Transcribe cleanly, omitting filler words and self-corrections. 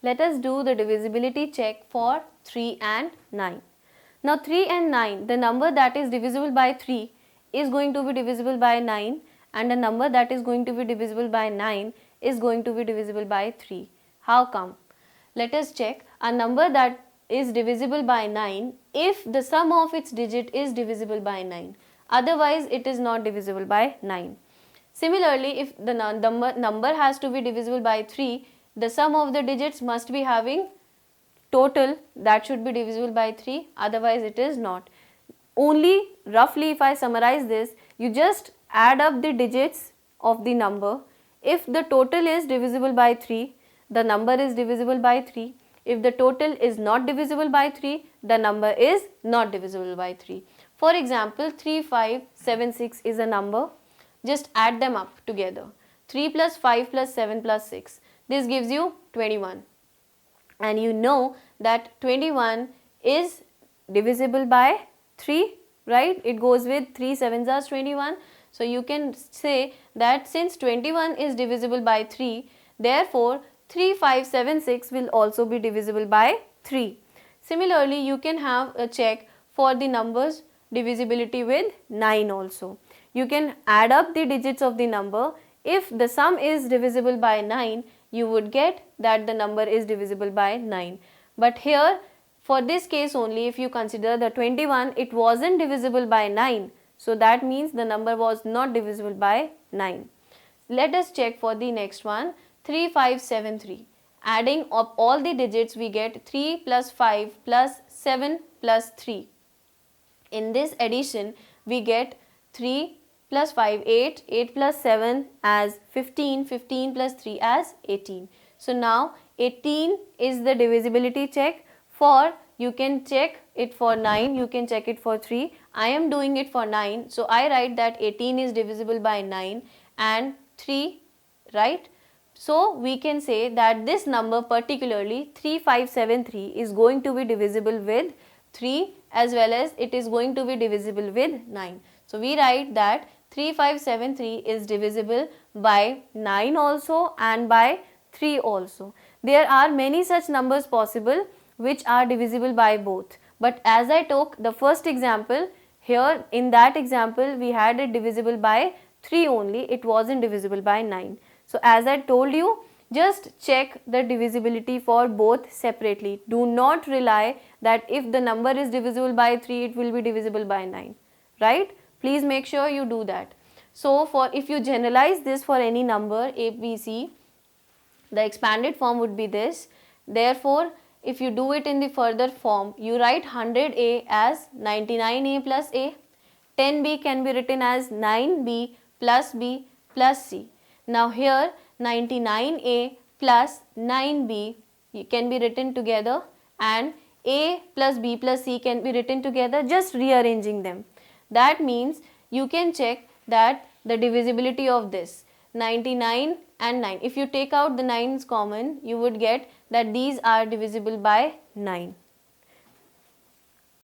let us do the divisibility check for 3 and 9. Now 3 and 9, the number that is divisible by 3 is going to be divisible by 9, and the number that is going to be divisible by 9 is going to be divisible by 3. How come? Let us check a number that is divisible by 9 if the sum of its digit is divisible by 9. Otherwise, it is not divisible by 9. Similarly, if the number has to be divisible by 3, the sum of the digits must be having total that should be divisible by 3, otherwise it is not. Only roughly, if I summarize this, you just add up the digits of the number. If the total is divisible by 3, the number is divisible by 3. If the total is not divisible by 3, the number is not divisible by 3. For example, 3, 5, 7, 6 is a number. Just add them up together. 3 plus 5 plus 7 plus 6. This gives you 21. And you know that 21 is divisible by 3, right? It goes with 3 7s are 21. So you can say that since 21 is divisible by 3, therefore 3, 5, 7, 6 will also be divisible by 3. Similarly, you can have a check for the numbers divisibility with 9 also. You can add up the digits of the number. If the sum is divisible by 9, you would get that the number is divisible by 9. But here, for this case only, if you consider the 21, it wasn't divisible by 9. So that means the number was not divisible by 9. Let us check for the next one, 3, 5, 7, 3. Adding up all the digits, we get 3 plus 5 plus 7 plus 3. In this addition, we get 3 plus 5, 8, 8 plus 7 as 15, 15 plus 3 as 18. So now 18 is the divisibility check. For you can check it for 9, you can check it for 3. I am doing it for 9. So I write that 18 is divisible by 9 and 3, right? So we can say that this number particularly 3573 is going to be divisible with 3 as well as it is going to be divisible with 9. So we write that 3573 is divisible by 9 also and by 3 also. There are many such numbers possible which are divisible by both. But as I took the first example, here in that example we had it divisible by 3 only, it wasn't divisible by 9. So as I told you, just check the divisibility for both separately. Do not rely that if the number is divisible by 3, it will be divisible by 9, right? Please make sure you do that. So for if you generalize this for any number a, b, c, the expanded form would be this. Therefore, if you do it in the further form, you write 100a as 99a plus a. 10b can be written as 9b plus b plus c. Now here 99a plus 9b can be written together and a plus b plus c can be written together, just rearranging them. That means you can check that the divisibility of this 99 and 9. If you take out the 9's common, you would get that these are divisible by 9.